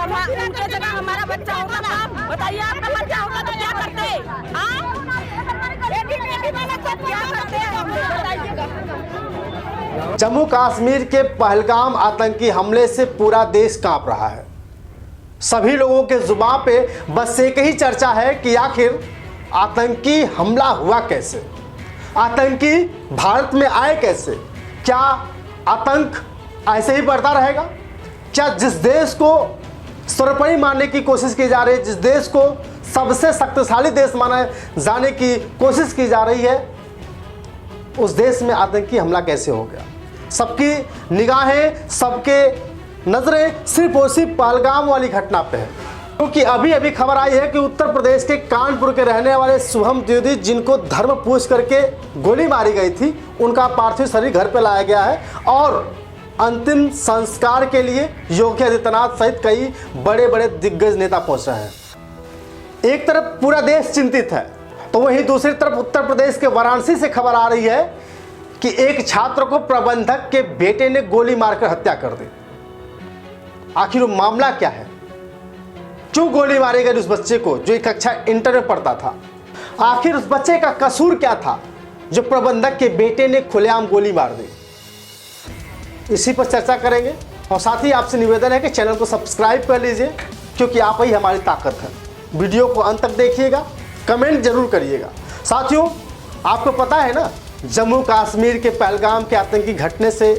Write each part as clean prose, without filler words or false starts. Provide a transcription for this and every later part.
उनके जगह हमारा बच्चा होता ना, बताइए आपका बच्चा होता तो क्या करते? क्या करते हम लोग, बताइएगा। जम्मू कश्मीर के पहलगाम आतंकी हमले से पूरा देश कांप रहा है। सभी लोगों के जुबान पे बस एक ही चर्चा है कि आखिर आतंकी हमला हुआ कैसे, आतंकी भारत में आए कैसे, क्या आतंक ऐसे ही बढ़ता रहेगा? क्या जिस देश को सर्वोपरि मानने की कोशिश की जा रही है, जिस देश को सबसे शक्तिशाली देश माना जाने की कोशिश की जा रही है, उस देश में आतंकी हमला कैसे हो गया? सबकी निगाहें, सबके नजरें सिर्फ और सिर्फ पहलगाम वाली घटना पे है, क्योंकि अभी अभी खबर आई है कि उत्तर प्रदेश के कानपुर के रहने वाले शुभम द्विवेदी, जिनको धर्म पूछ करके गोली मारी गई थी, उनका पार्थिव शरीर घर पे लाया गया है और अंतिम संस्कार के लिए योगी आदित्यनाथ सहित कई बड़े बड़े दिग्गज नेता पहुंच रहे हैं। एक तरफ पूरा देश चिंतित है, तो वहीं दूसरी तरफ उत्तर प्रदेश के वाराणसी से खबर आ रही है कि एक छात्र को प्रबंधक के बेटे ने गोली मारकर हत्या कर दी। आखिर वो मामला क्या है? क्यों गोली मारी गई उस बच्चे को जो एक कक्षा इंटर में पढ़ता था? आखिर उस बच्चे का कसूर क्या था जो प्रबंधक के बेटे ने खुलेआम गोली मार दी? इसी पर चर्चा करेंगे और साथ ही आपसे निवेदन है कि चैनल को सब्सक्राइब कर लीजिए, क्योंकि आप ही हमारी ताकत है। वीडियो को अंत तक देखिएगा, कमेंट जरूर करिएगा। साथियों, आपको पता है ना, जम्मू कश्मीर के पहलगाम के आतंकी घटने से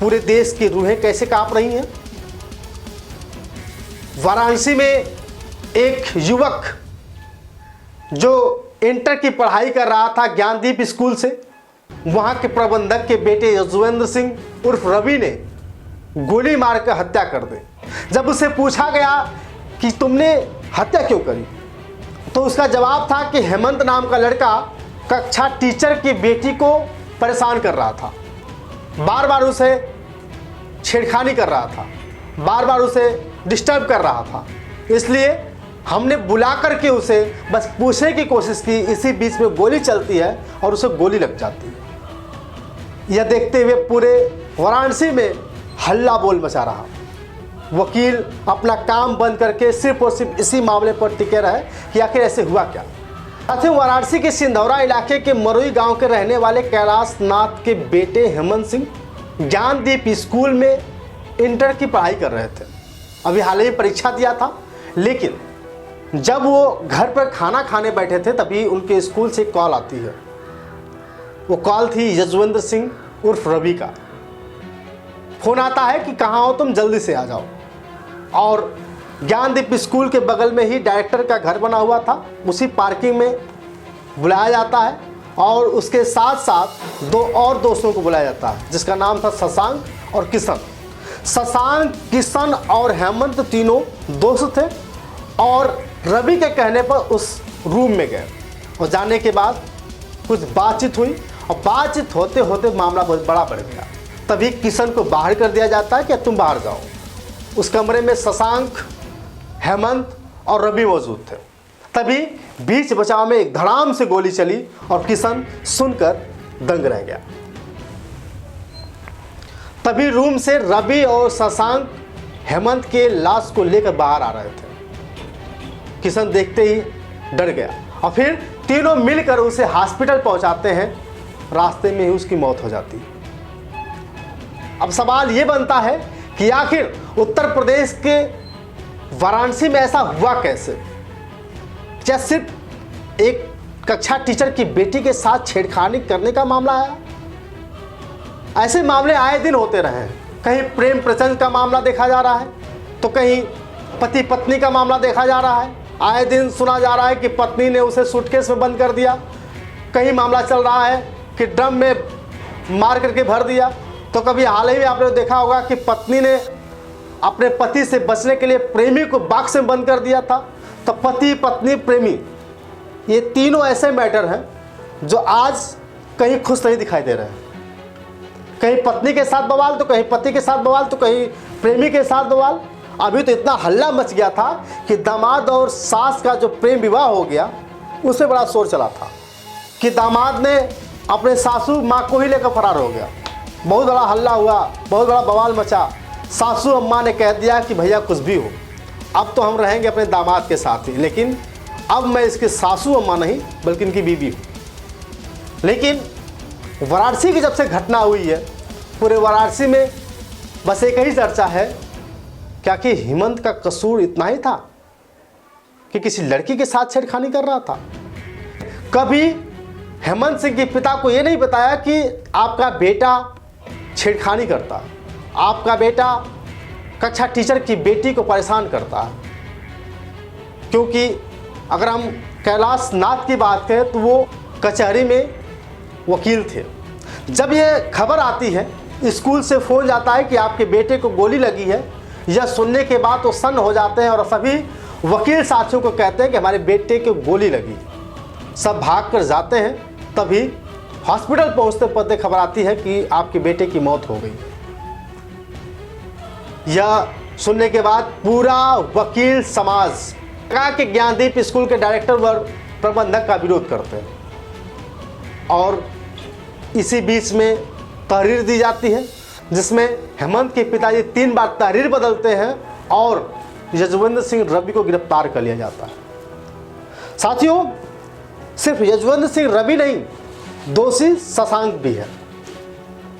पूरे देश की रूहें कैसे कांप रही हैं। वाराणसी में एक युवक जो इंटर की पढ़ाई कर रहा था ज्ञानदीप स्कूल से, वहां के प्रबंधक के बेटे यजुवेंद्र सिंह उर्फ रवि ने गोली मारकर हत्या कर दी। जब उससे पूछा गया कि तुमने हत्या क्यों करी, तो उसका जवाब था कि हेमंत नाम का लड़का कक्षा टीचर की बेटी को परेशान कर रहा था, बार बार उसे छेड़खानी कर रहा था, बार बार उसे डिस्टर्ब कर रहा था, इसलिए हमने बुला करके उसे बस पूछने की कोशिश की। इसी बीच में गोली चलती है और उसे गोली लग जाती है। यह देखते हुए पूरे वाराणसी में हल्ला बोल मचा रहा। वकील अपना काम बंद करके सिर्फ और सिर्फ इसी मामले पर टिके रहे कि आखिर ऐसे हुआ क्या। साथियों, वाराणसी के सिंधौरा इलाके के मरुई गांव के रहने वाले कैलाश नाथ के बेटे हेमंत सिंह ज्ञानदीप स्कूल में इंटर की पढ़ाई कर रहे थे। अभी हाल ही परीक्षा दिया था, लेकिन जब वो घर पर खाना खाने बैठे थे तभी उनके स्कूल से कॉल आती है। वो कॉल थी यजुवेंद्र सिंह उर्फ रवि का। फोन आता है कि कहाँ हो तुम, जल्दी से आ जाओ। और ज्ञानदीप स्कूल के बगल में ही डायरेक्टर का घर बना हुआ था, उसी पार्किंग में बुलाया जाता है और उसके साथ साथ दो और दोस्तों को बुलाया जाता है, जिसका नाम था शशांक और किशन। शशांक, किशन और हेमंत तीनों दोस्त थे और रवि के कहने पर उस रूम में गए और जाने के बाद कुछ बातचीत हुई और बातचीत होते होते मामला बहुत बड़ा बढ़ गया। तभी किशन को बाहर कर दिया जाता है कि तुम बाहर जाओ। उस कमरे में शशांक, हेमंत और रवि मौजूद थे। तभी बीच बचाव में एक धड़ाम से गोली चली और किशन सुनकर दंग रह गया। तभी रूम से रवि और शशांक हेमंत के लाश को लेकर बाहर आ रहे थे। किशन देखते ही डर गया और फिर तीनों मिलकर उसे हॉस्पिटल पहुंचाते हैं। रास्ते में ही उसकी मौत हो जाती है। अब सवाल ये बनता है कि आखिर उत्तर प्रदेश के वाराणसी में ऐसा हुआ कैसे? क्या सिर्फ एक कक्षा टीचर की बेटी के साथ छेड़खानी करने का मामला आया? ऐसे मामले आए दिन होते रहे हैं। कहीं प्रेम प्रसंग का मामला देखा जा रहा है, तो कहीं पति पत्नी का मामला देखा जा रहा है। आए दिन सुना जा रहा है कि पत्नी ने उसे सूटकेस में बंद कर दिया। कहीं मामला चल रहा है कि ड्रम में मार करके भर दिया। तो कभी हाल ही में आपने देखा होगा कि पत्नी ने अपने पति से बचने के लिए प्रेमी को बॉक्स में बंद कर दिया था। तो पति, पत्नी, प्रेमी, ये तीनों ऐसे मैटर हैं जो आज कहीं खुश नहीं दिखाई दे रहे हैं। कहीं पत्नी के साथ बवाल, तो कहीं पति के साथ बवाल, तो कहीं प्रेमी के साथ बवाल। अभी तो इतना हल्ला मच गया था कि दामाद और सास का जो प्रेम विवाह हो गया, उससे बड़ा शोर चला था कि दामाद ने अपने सासू माँ को ही लेकर फरार हो गया। बहुत बड़ा हल्ला हुआ, बहुत बड़ा बवाल मचा। सासू अम्मा ने कह दिया कि भैया कुछ भी हो, अब तो हम रहेंगे अपने दामाद के साथ ही, लेकिन अब मैं इसके सासू अम्मा नहीं बल्कि इनकी बीवी हूँ। लेकिन वाराणसी की जब से घटना हुई है, पूरे वाराणसी में बस एक ही चर्चा है, क्या कि हेमंत का कसूर इतना ही था कि किसी लड़की के साथ छेड़खानी कर रहा था। कभी हेमंत सिंह के पिता को यह नहीं बताया कि आपका बेटा छेड़खानी करता है, आपका बेटा कक्षा टीचर की बेटी को परेशान करता है। क्योंकि अगर हम कैलाश नाथ की बात करें तो वो कचहरी में वकील थे। जब ये खबर आती है, स्कूल से फ़ोन जाता है कि आपके बेटे को गोली लगी है, यह सुनने के बाद तो सन्न हो जाते हैं और सभी वकील साथियों को कहते हैं कि हमारे बेटे को गोली लगी। सब भाग कर जाते हैं, तभी हॉस्पिटल पहुंचते पहुंचते खबर आती है कि आपके बेटे की मौत हो गई। यह सुनने के बाद पूरा वकील समाज कहा कि ज्ञानदीप स्कूल के डायरेक्टर व प्रबंधक का विरोध करते हैं और इसी बीच में तहरीर दी जाती है, जिसमें हेमंत के पिताजी 3 बार तहरीर बदलते हैं और यजवेंद्र सिंह रवि को गिरफ्तार कर लिया जाता है। साथियों, सिर्फ यजवेंद्र सिंह रवि नहीं, दोषी शशांक भी है,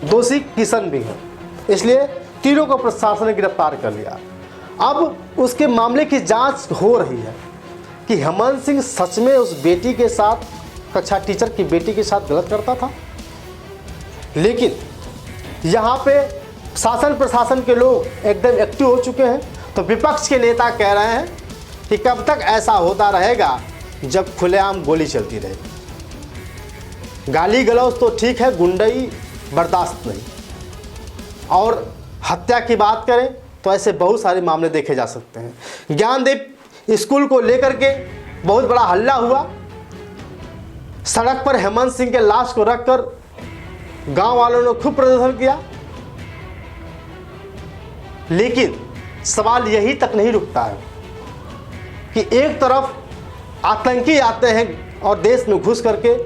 दोषी किशन भी है, इसलिए तीनों को प्रशासन ने गिरफ्तार कर लिया। अब उसके मामले की जांच हो रही है कि हेमंत सिंह सच में उस बेटी के साथ, कक्षा टीचर की बेटी के साथ गलत करता था। लेकिन यहाँ पे शासन प्रशासन के लोग एकदम एक्टिव हो चुके हैं, तो विपक्ष के नेता कह रहे हैं कि कब तक ऐसा होता रहेगा जब खुलेआम गोली चलती रहेगी। गाली गलौज तो ठीक है, गुंडई बर्दाश्त नहीं। और हत्या की बात करें तो ऐसे बहुत सारे मामले देखे जा सकते हैं। ज्ञानदीप स्कूल को लेकर के बहुत बड़ा हल्ला हुआ। सड़क पर हेमंत सिंह के लाश को रखकर गांव वालों ने खूब प्रदर्शन किया। लेकिन सवाल यही तक नहीं रुकता है कि एक तरफ आतंकी आते हैं और देश में घुस करके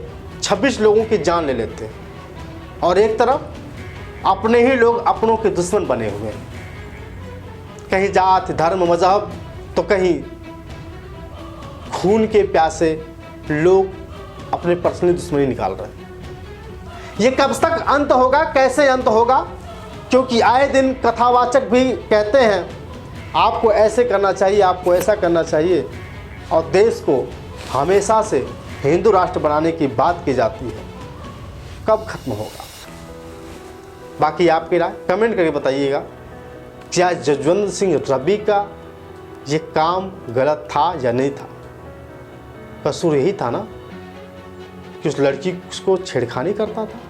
26 लोगों की जान ले लेते हैं, और एक तरफ अपने ही लोग अपनों के दुश्मन बने हुए हैं। कहीं जात धर्म मजहब तो कहीं खून के प्यासे लोग अपने पर्सनली दुश्मनी निकाल रहे हैं। ये कब तक अंत होगा, कैसे अंत होगा? क्योंकि आए दिन कथावाचक भी कहते हैं आपको ऐसे करना चाहिए, आपको ऐसा करना चाहिए, और देश को हमेशा से हिंदू राष्ट्र बनाने की बात की जाती है। कब खत्म होगा? बाकी आपकी राय कमेंट करके बताइएगा। क्या यजवेंद्र सिंह रवि का ये काम गलत था या नहीं था? कसूर यही था ना कि उस लड़की को छेड़खानी करता था।